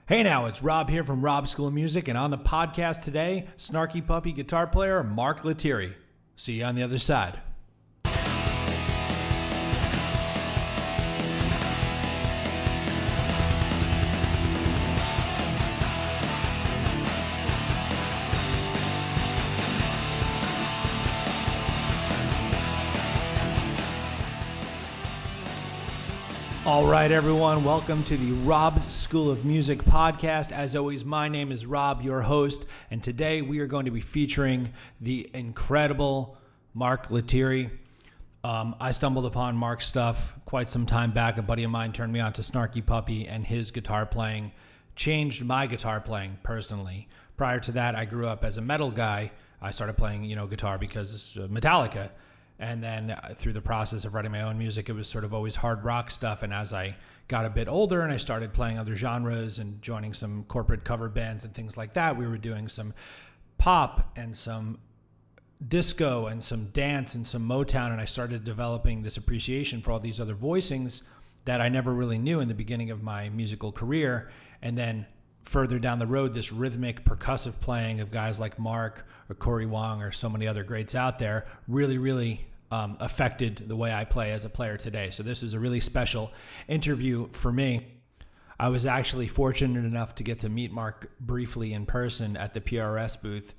Hey now, it's Rob here from Rob School of Music, and on the podcast today, snarky puppy guitar player Mark Lettieri. See you on the other side. All right, everyone, welcome to the Rob's School of Music podcast. As always, my name is Rob, your host, and today we are going to be featuring the incredible Mark Lettieri. I stumbled upon Mark's stuff quite some time back. A buddy of mine turned me on to Snarky Puppy, and his guitar playing changed my guitar playing personally. Prior to that, I grew up as a metal guy. I started playing, guitar because Metallica. And then through the process of writing my own music, it was sort of always hard rock stuff. And as I got a bit older and I started playing other genres and joining some corporate cover bands and things like that, we were doing some pop and some disco and some dance and some Motown. And I started developing this appreciation for all these other voicings that I never really knew in the beginning of my musical career. And then further down the road, this rhythmic percussive playing of guys like Mark or Corey Wong or so many other greats out there really affected the way I play as a player today. So this is a really special interview for me. I was actually fortunate enough to get to meet Mark briefly in person at the PRS booth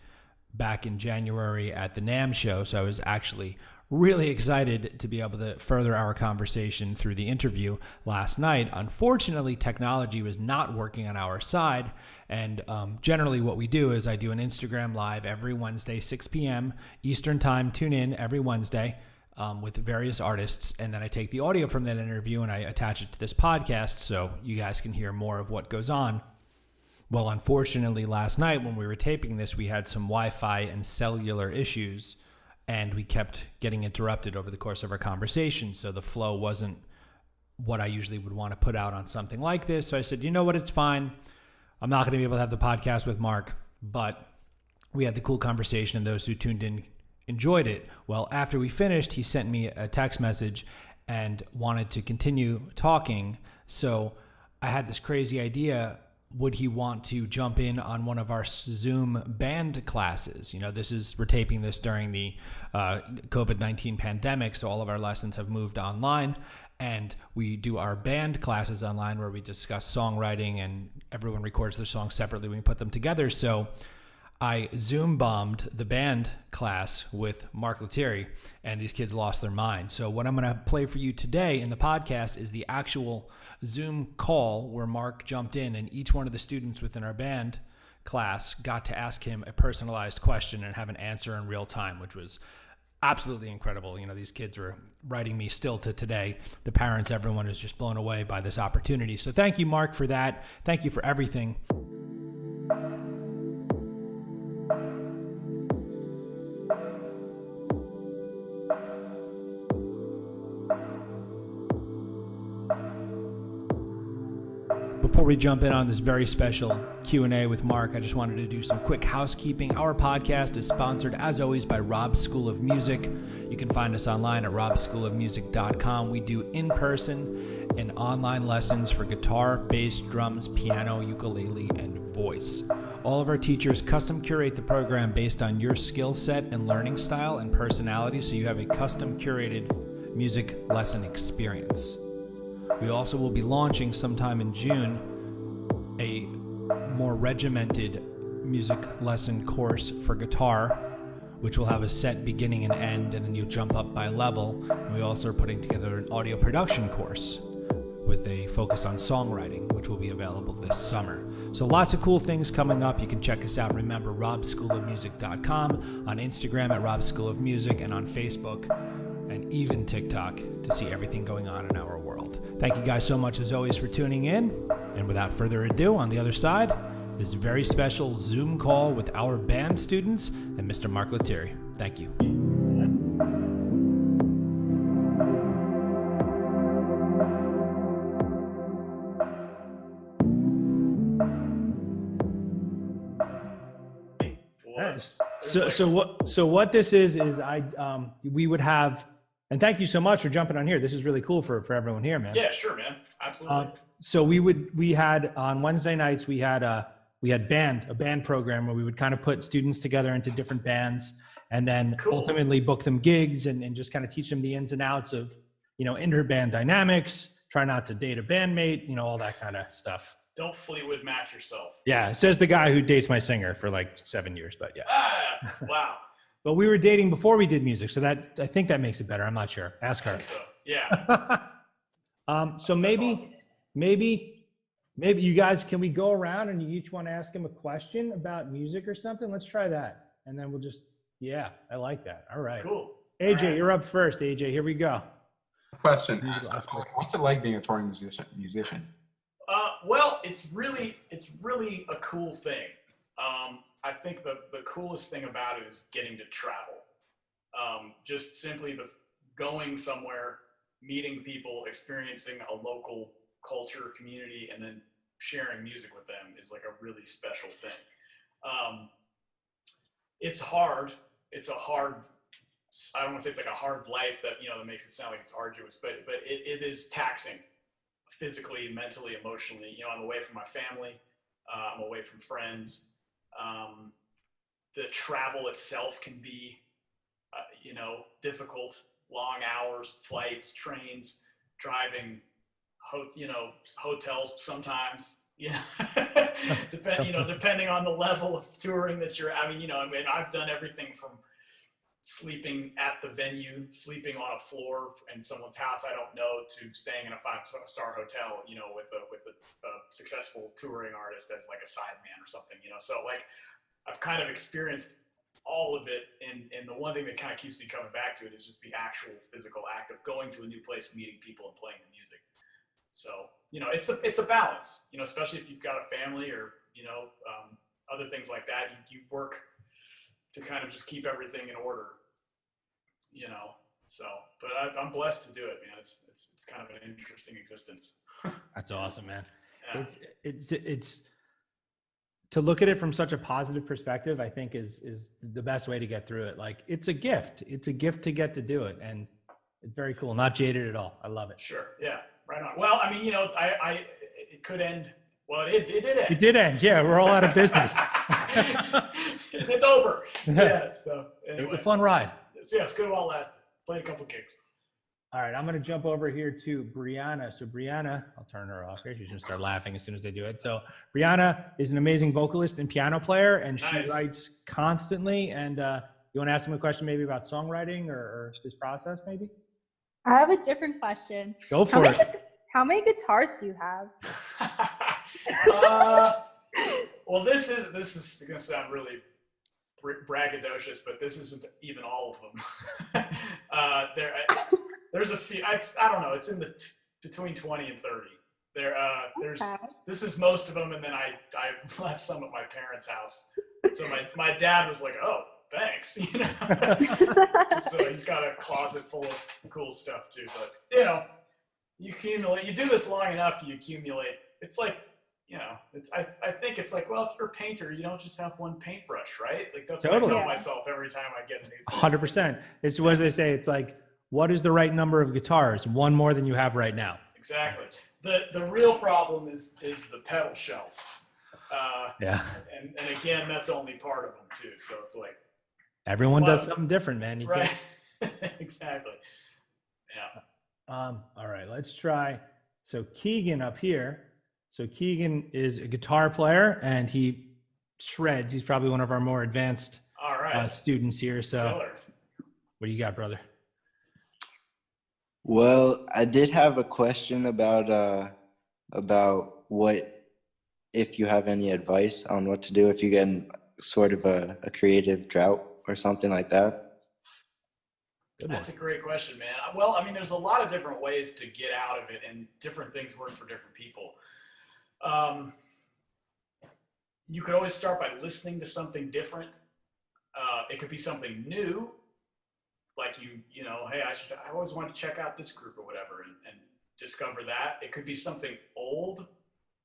back in January at the NAMM show. So I was actually really excited to be able to further our conversation through the interview last night. Unfortunately, technology was not working on our side. And generally what we do is I do an Instagram live every Wednesday, 6 p.m. Eastern time. Tune in every Wednesday with various artists. And then I take the audio from that interview and I attach it to this podcast so you guys can hear more of what goes on. Well, unfortunately, last night when we were taping this, we had some Wi-Fi and cellular issues. And we kept getting interrupted over the course of our conversation. So the flow wasn't what I usually would want to put out on something like this. So I said, you know what, it's fine. I'm not going to be able to have the podcast with Mark, but we had the cool conversation and those who tuned in enjoyed it. Well, after we finished, he sent me a text message and wanted to continue talking. So I had this crazy idea. Would he want to jump in on one of our Zoom band classes? We're taping this during the COVID-19 pandemic, so all of our lessons have moved online, and we do our band classes online where we discuss songwriting and everyone records their songs separately when we put them together. So I Zoom bombed the band class with Mark Lettieri, and these kids lost their mind. So what I'm going to play for you today in the podcast is the actual Zoom call where Mark jumped in, and each one of the students within our band class got to ask him a personalized question and have an answer in real time, which was absolutely incredible. These kids were writing me still to today. The parents, everyone is just blown away by this opportunity. So thank you, Mark, for that. Thank you for everything. Before we jump in on this very special Q&A with Mark, I just wanted to do some quick housekeeping. Our podcast is sponsored, as always, by Rob's School of Music. You can find us online at robschoolofmusic.com. We do in-person and online lessons for guitar, bass, drums, piano, ukulele, and voice. All of our teachers custom curate the program based on your skill set and learning style and personality, so you have a custom curated music lesson experience. We also will be launching sometime in June a more regimented music lesson course for guitar, which will have a set beginning and end, and then you'll jump up by level. And we also are putting together an audio production course with a focus on songwriting, which will be available this summer. So lots of cool things coming up. You can check us out. Remember, robschoolofmusic.com, on Instagram at Rob's School of Music, and on Facebook and even TikTok to see everything going on in our world. Thank you guys so much, as always, for tuning in. And without further ado, on the other side, this very special Zoom call with our band students and Mr. Mark Lettieri. Thank you. So what this is we would have And thank you so much for jumping on here. This is really cool for everyone here, man. Yeah, sure, man. Absolutely. So we had on Wednesday nights, we had a band program where we would kind of put students together into different bands and then ultimately book them gigs and just kind of teach them the ins and outs of, inter-band dynamics, try not to date a bandmate, all that kind of stuff. Don't Fleetwood Mac yourself. Yeah, says the guy who dates my singer for like 7 years, but yeah. Wow. But we were dating before we did music, so I think that makes it better. I'm not sure. Ask her. I think so. Yeah. So maybe you guys, can we go around and you each want to ask him a question about music or something? Let's try that. And then we'll just, yeah, I like that. All right. Cool. AJ, right. You're up first. AJ, here we go. Question. What's it like being a touring musician? Well, it's really a cool thing. I think the coolest thing about it is getting to travel. Just simply going somewhere, meeting people, experiencing a local culture, community, and then sharing music with them is like a really special thing. It's hard. It's a hard, I don't want to say it's like a hard life that, that makes it sound like it's arduous, but it is taxing physically, mentally, emotionally. I'm away from my family. I'm away from friends. The travel itself can be, difficult, long hours, flights, trains, driving, hotels sometimes, depending on the level of touring that you're, I've done everything from sleeping at the venue, sleeping on a floor in someone's house I don't know, to staying in a 5-star hotel, with a successful touring artist as like a sideman or something, So like, I've kind of experienced all of it, and the one thing that kind of keeps me coming back to it is just the actual physical act of going to a new place, meeting people, and playing the music. So, it's a balance, especially if you've got a family or, other things like that. You work to kind of just keep everything in order, So, but I'm blessed to do it, man. It's kind of an interesting existence. That's awesome, man. Yeah. It's to look at it from such a positive perspective, I think is the best way to get through it. Like, it's a gift. It's a gift to get to do it. And it's very cool. Not jaded at all. I love it. Sure. Yeah. Right on. Well, it could end. Well, it did end. It did end. Yeah. We're all out of business. It's over. Yeah. So anyway. It was a fun ride. Yeah. It's good while it lasted. Played a couple gigs. All right. I'm going to jump over here to Brianna. So Brianna, I'll turn her off here. She's going to start laughing as soon as they do it. So Brianna is an amazing vocalist and piano player, and she writes constantly. And you want to ask him a question maybe about songwriting or this process maybe? I have a different question. Go for it. How many guitars do you have? Well, this is going to sound really braggadocious, but this isn't even all of them. There's a few. I don't know. It's in the between 20 and 30. There's this is most of them, and then I left some at my parents' house. So my dad was like, "Oh, thanks," So he's got a closet full of cool stuff too. But you accumulate. You do this long enough, you accumulate. It's like, I think it's like, well, if you're a painter, you don't just have one paintbrush, right? Like, that's what I tell myself every time I get a new thing. 100%. It's what they say. It's like, what is the right number of guitars? One more than you have right now. Exactly. The real problem is the pedal shelf. Yeah. And again, that's only part of them too. So it's like, everyone does something different, man. You right. Exactly. Yeah. All right, let's try. So Keegan up here. So Keegan is a guitar player and he shreds. He's probably one of our more advanced students here. So what do you got, brother? Well, I did have a question about what, if you have any advice on what to do if you get in sort of a creative drought or something like that. That's a great question, man. Well, there's a lot of different ways to get out of it, and different things work for different people. You could always start by listening to something different. It could be something new, like hey, I always wanted to check out this group or whatever, and discover that. It could be something old.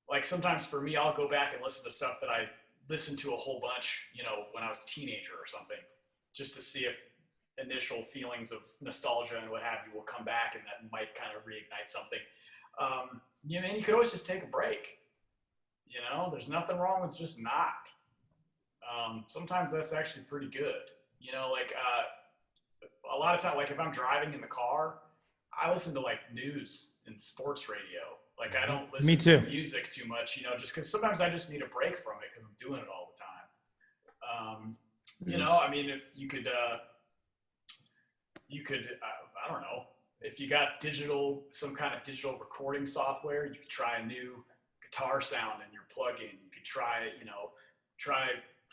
Like, sometimes for me, I'll go back and listen to stuff that I listened to a whole bunch, when I was a teenager or something, just to see if initial feelings of nostalgia and what have you will come back, and that might kind of reignite something. You know, and you could always just take a break. You know, there's nothing wrong with just not. Sometimes that's actually pretty good. You know, like a lot of time, like if I'm driving in the car, I listen to like news and sports radio. Like I don't listen to music too much, you know, just because sometimes I just need a break from it because I'm doing it all the time. You know, I mean, if you could, I don't know, if you got some kind of digital recording software, you could try a new guitar sound in your plugin. You could try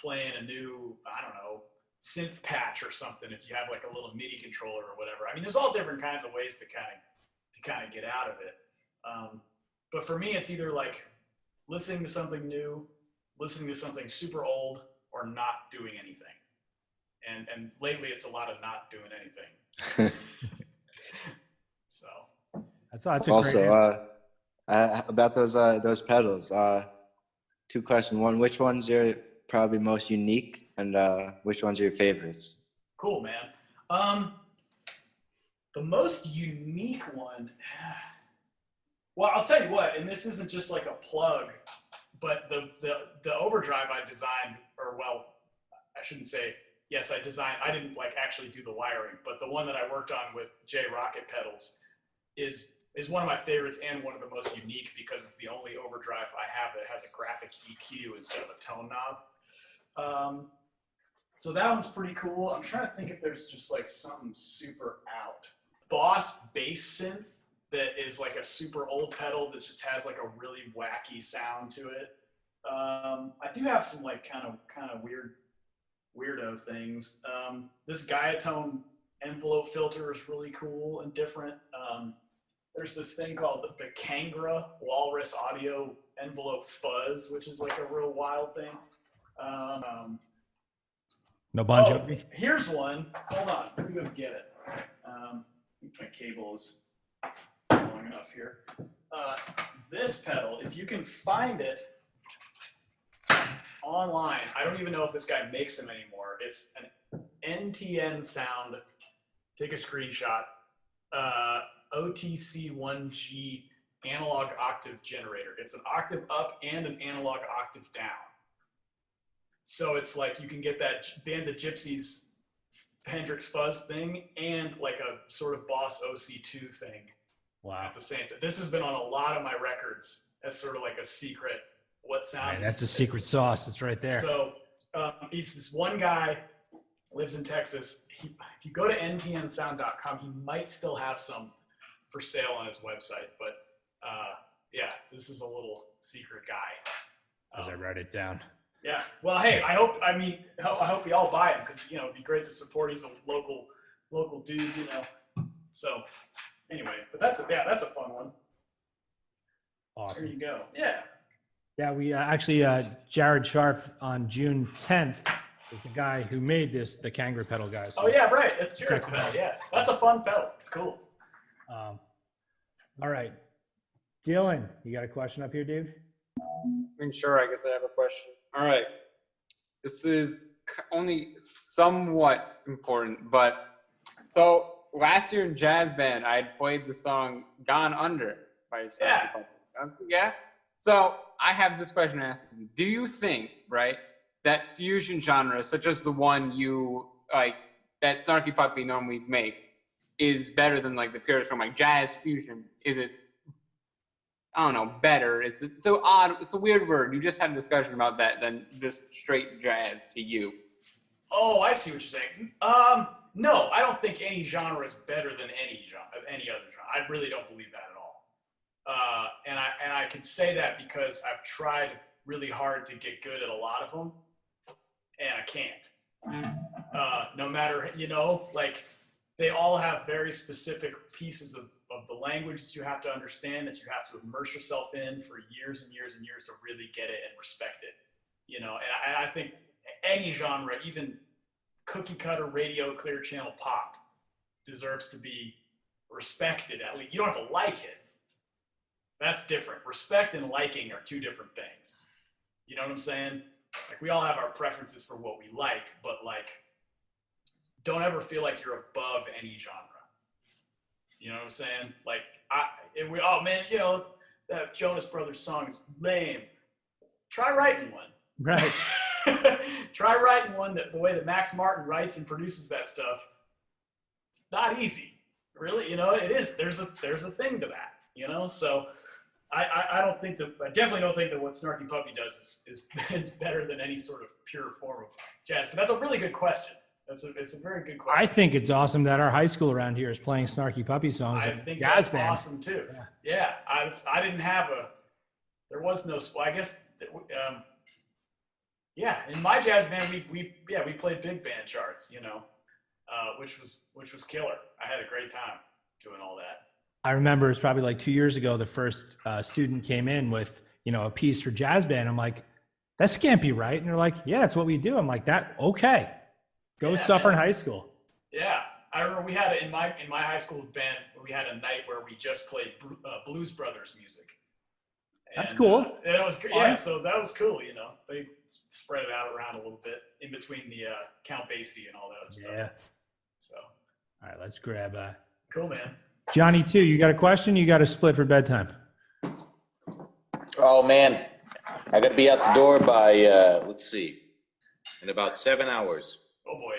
playing a new, I don't know, synth patch or something if you have like a little MIDI controller or whatever. I mean, there's all different kinds of ways to kind of get out of it. But for me, it's either like listening to something new, listening to something super old, or not doing anything. And lately, it's a lot of not doing anything. So that's a also about those pedals. Two questions. One, which one's your probably most unique, and which ones are your favorites? Cool, man. The most unique one. Well, I'll tell you what, and this isn't just like a plug, but the overdrive I designed, or well, I shouldn't say. Yes, I designed. I didn't like actually do the wiring, but the one that I worked on with J Rocket pedals is one of my favorites and one of the most unique because it's the only overdrive I have that has a graphic EQ instead of a tone knob. So that one's pretty cool. I'm trying to think if there's just like something super out. Boss bass synth that is like a super old pedal that just has like a really wacky sound to it. I do have some like kind of weirdo things. This Gaiatone envelope filter is really cool and different. There's this thing called the Kangra Walrus Audio Envelope Fuzz, which is like a real wild thing. No Bon Jovi. Here's one. Hold on, let me go get it. I think my cable is long enough here. This pedal, if you can find it online, I don't even know if this guy makes them anymore. It's an NTN Sound. Take a screenshot. OTC1G analog octave generator. It's an octave up and an analog octave down. So it's like you can get that Band of Gypsies Hendrix Fuzz thing and like a sort of Boss OC2 thing. Wow. At the same time. This has been on a lot of my records as sort of like a secret what sound. Man, that's a secret sauce. It's right there. So he's this one guy, lives in Texas. If you go to ntnsound.com, he might still have some for sale on his website. But yeah, this is a little secret guy. As I write it down. Yeah. Well, hey, I hope you all buy him because, you know, it'd be great to support. He's a local dude, you know. So anyway, but that's a fun one. Awesome. There you go. Yeah. Yeah, we actually, Jared Sharp on June 10th is the guy who made the Kangra pedal, guys. So, oh yeah, right. It's Jared's pedal. Yeah, that's a fun pedal. It's cool. All right, Dylan, you got a question up here, dude? I mean, sure. I guess I have a question. All right, this is only somewhat important, but so last year in jazz band, I had played the song "Gone Under" by yeah. So I have this question to ask you. Do you think, right, that fusion genres, such as the one you like, that Snarky Puppy normally makes, is better than like the purest form, like jazz fusion? Is it, I don't know, better? It's so odd. It's a weird word. You just had a discussion about that than just straight jazz to you. Oh, I see what you're saying. No, I don't think any genre is better than any other genre. I really don't believe that at all. And I can say that because I've tried really hard to get good at a lot of them, and I can't. No matter, you know, like they all have very specific pieces of the language that you have to understand, that you have to immerse yourself in for years and years and years to really get it and respect it. You know, and I think any genre, even cookie cutter radio clear channel pop, deserves to be respected. At least you don't have to like it. That's different. Respect and liking are two different things. You know what I'm saying? Like we all have our preferences for what we like, but like don't ever feel like you're above any genre. You know what I'm saying? Like, oh man, that Jonas Brothers song is lame. Try writing one. Right. Try writing one the way that Max Martin writes and produces that stuff. Not easy, really. It is. There's a thing to that. So I definitely don't think that what Snarky Puppy does is better than any sort of pure form of jazz. But that's a really good question. It's a very good question. I think it's awesome that our high school around here is playing Snarky Puppy songs. I think that's awesome too. Yeah. I didn't have there was no, I guess, in my jazz band, we played big band charts, which was killer. I had a great time doing all that. I remember it was probably like 2 years ago, the first student came in with, a piece for jazz band. I'm like, that can't be right. And they're like, yeah, that's what we do. I'm like, okay. Go Suffern High School. Yeah. I remember we had in my high school band, we had a night where we just played Blues Brothers music. That's cool. That was good. Yeah, so that was cool. They spread it out around a little bit in between the Count Basie and all that other stuff. Yeah. So. All right, let's grab. Cool, man. Johnny, too. You got a question? You got a split for bedtime? Oh man, I got to be out the door by let's see, in about 7 hours. Oh boy.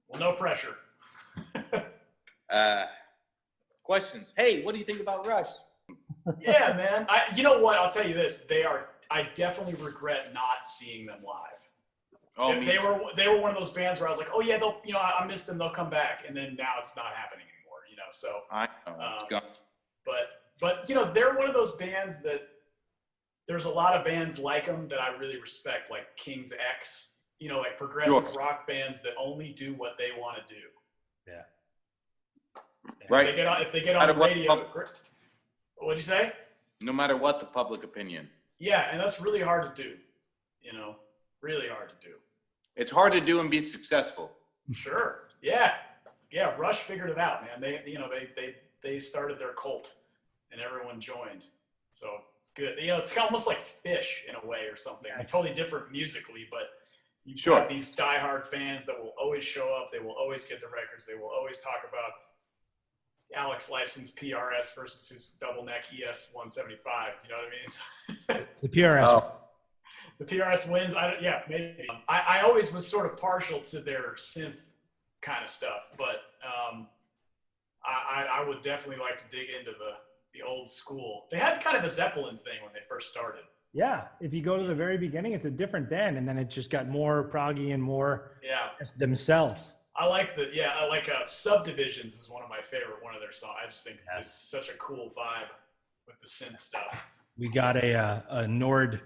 Well, no pressure. Questions? Hey, what do you think about Rush? Yeah, man. You know what? I'll tell you this. I definitely regret not seeing them live. Oh, they were one of those bands where I was like, oh yeah, they'll, I missed them. They'll come back, and then now it's not happening anymore. So. I know. It's gone. But they're one of those bands that there's a lot of bands like them that I really respect, like King's X. Like progressive rock bands that only do what they want to do. Yeah. Right. If they get on the radio. What'd you say? No matter what the public opinion. Yeah, and that's really hard to do. Really hard to do. It's hard to do and be successful. Sure. Yeah. Yeah. Rush figured it out, man. They started their cult, and everyone joined. So good. It's almost like Fish in a way or something. Like, totally different musically, but you've got these diehard fans that will always show up. They will always get the records. They will always talk about Alex Lifeson's PRS versus his double neck ES 175. You know what I mean? The PRS. The PRS wins. Maybe. I always was sort of partial to their synth kind of stuff, but I would definitely like to dig into the old school. They had kind of a Zeppelin thing when they first started. Yeah, if you go to the very beginning, it's a different band, and then it just got more proggy and more themselves. I like Subdivisions is one of my favorite one of their songs. I just think it's such a cool vibe with the synth stuff. We got a Nord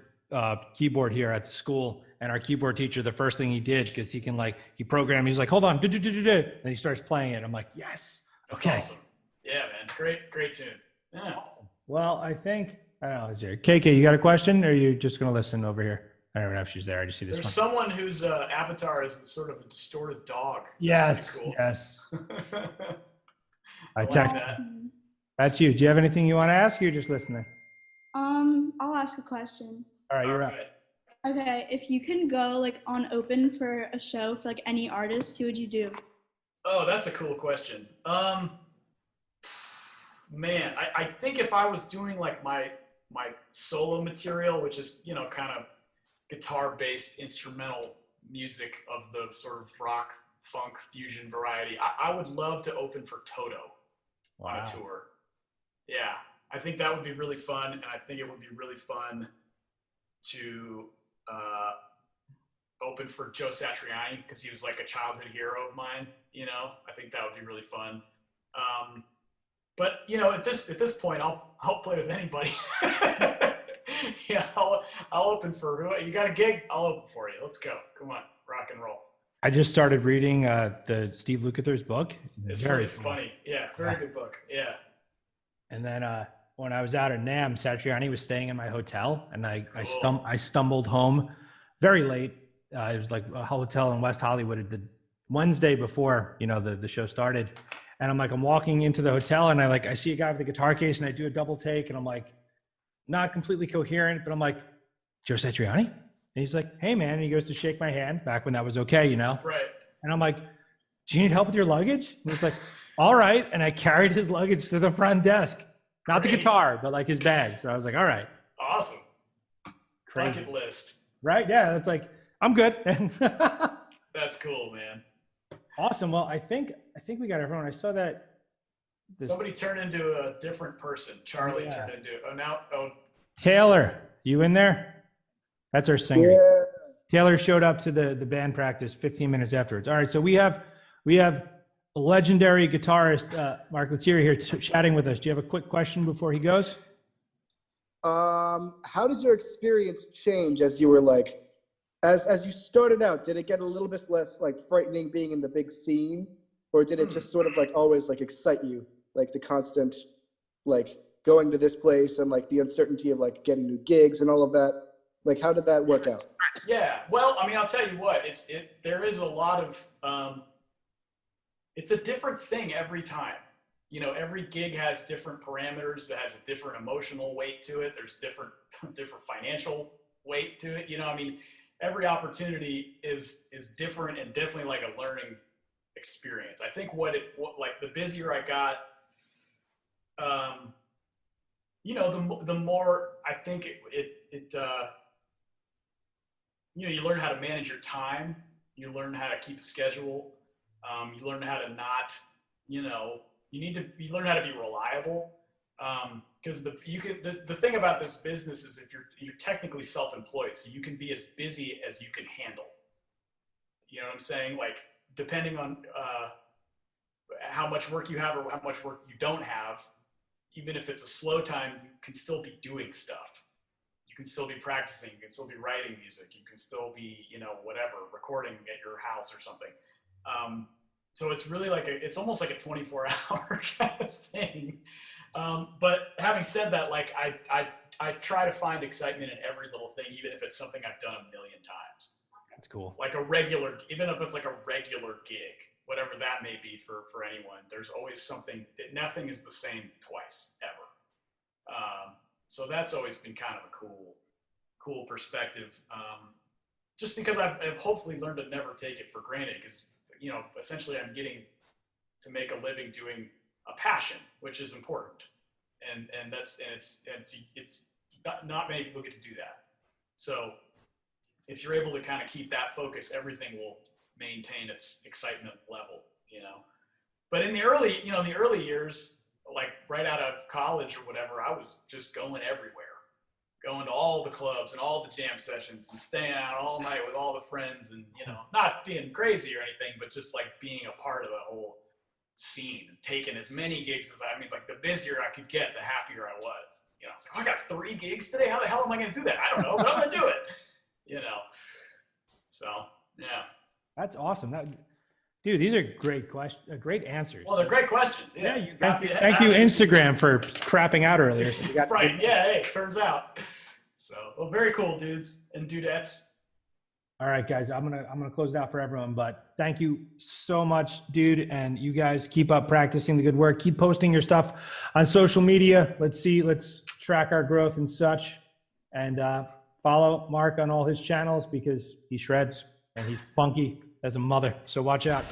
keyboard here at the school, and our keyboard teacher, the first thing he did, because he programmed, he's like, hold on, and he starts playing it. I'm like, yes. That's awesome. Yeah, man. Great tune. Yeah. Awesome. Well, I don't know, KK, you got a question, or are you just going to listen over here? I don't know if she's there. I just see this There's one. someone whose avatar is sort of a distorted dog. Yes, cool. yes. I like that. That's you. Do you have anything you want to ask? Or you're just listening? I'll ask a question. All right, you're up. Okay, if you can go on open for a show for any artist, who would you do? Oh, that's a cool question. Man, I think if I was doing my solo material, which is kind of guitar-based instrumental music of the sort of rock, funk, fusion variety, I would love to open for Toto on a tour. Yeah, I think that would be really fun, and I think it would be really fun to open for Joe Satriani, because he was like a childhood hero of mine. I think that would be really fun. But at this point, I'll play with anybody. Yeah, I'll open for who. You got a gig? I'll open for you. Let's go. Come on, rock and roll. I just started reading the Steve Lukather's book. It's very funny. Yeah, very good book. Yeah. And then when I was out at NAMM, Satriani was staying in my hotel, and I stumbled home very late. It was like a hotel in West Hollywood the Wednesday before the show started. And I'm walking into the hotel, and I see a guy with a guitar case, and I do a double take, and I'm like, not completely coherent, but I'm like, Joe Satriani? And he's like, hey man, and he goes to shake my hand back when that was okay, Right. And I'm like, do you need help with your luggage? And he's like, all right. And I carried his luggage to the front desk. Not the Great. guitar, but like his bag. So I was like, all right. Awesome. Crazy. Bucket list. Right? Yeah. That's like, I'm good. That's cool, man. Awesome. Well, I think we got everyone. I saw that. Somebody turned into a different person. Charlie Yeah. turned into, Taylor, you in there? That's our singer. Yeah. Taylor showed up to the band practice 15 minutes afterwards. All right, so we have a legendary guitarist, Mark Lettieri here chatting with us. Do you have a quick question before he goes? How did your experience change as you were like, as you started out? Did it get a little bit less like frightening being in the big scene, or did it just sort of like always like excite you, like the constant like going to this place and like the uncertainty of like getting new gigs and all of that? Like, how did that work out? Yeah, well, I mean, I'll tell you what, there is a lot of, it's a different thing every time. You know, every gig has different parameters, that has a different emotional weight to it. There's different financial weight to it. You know, I mean, every opportunity is different and definitely like a learning experience. I think like the busier I got, you know, the more I think you know, you learn how to manage your time. You learn how to keep a schedule. You learn how to not, you know, you learn how to be reliable. Because the thing about this business is if you're technically self-employed, so you can be as busy as you can handle. You know what I'm saying? Like, depending on how much work you have or how much work you don't have, even if it's a slow time, you can still be doing stuff. You can still be practicing, you can still be writing music, you can still be, you know, whatever, recording at your house or something. So it's really like it's almost like a 24-hour kind of thing. But having said that, like I try to find excitement in every little thing, even if it's something I've done a million times. That's cool. Like even if it's like a regular gig, whatever that may be for anyone, there's always something. Nothing is the same twice ever. So that's always been kind of a cool perspective. Just because I've hopefully learned to never take it for granted, because, you know, essentially I'm getting to make a living doing a passion, which is important. And it's not many people get to do that. So if you're able to kind of keep that focus, everything will maintain its excitement level, you know. But in the early years, like right out of college or whatever, I was just going everywhere, going to all the clubs and all the jam sessions and staying out all night with all the friends and, you know, not being crazy or anything, but just like being a part of the whole scene and taking as many gigs as like the busier I could get, the happier I was. You know, it's like, oh, I got 3 gigs today. How the hell am I going to do that? I don't know, but I'm going to do it, you know? So, yeah. That's awesome. Dude, these are great answers. Well, they're great questions. Yeah. Thank you, Instagram, for crapping out earlier. So right. Yeah. Hey, turns out. So, well, very cool, dudes and dudettes. All right, guys, I'm gonna close it out for everyone. But thank you so much, dude, and you guys keep up practicing the good work. Keep posting your stuff on social media. Let's track our growth and such, and follow Mark on all his channels because he shreds and he's funky as a mother. So watch out.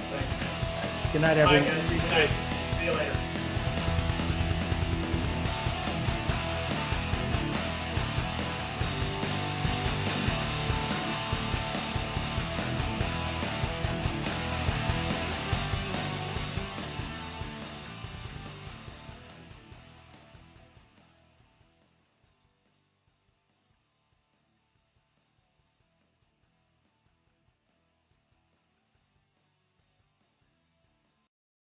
Thanks, man. Good night, everyone. Bye, guys. Good night. See you later.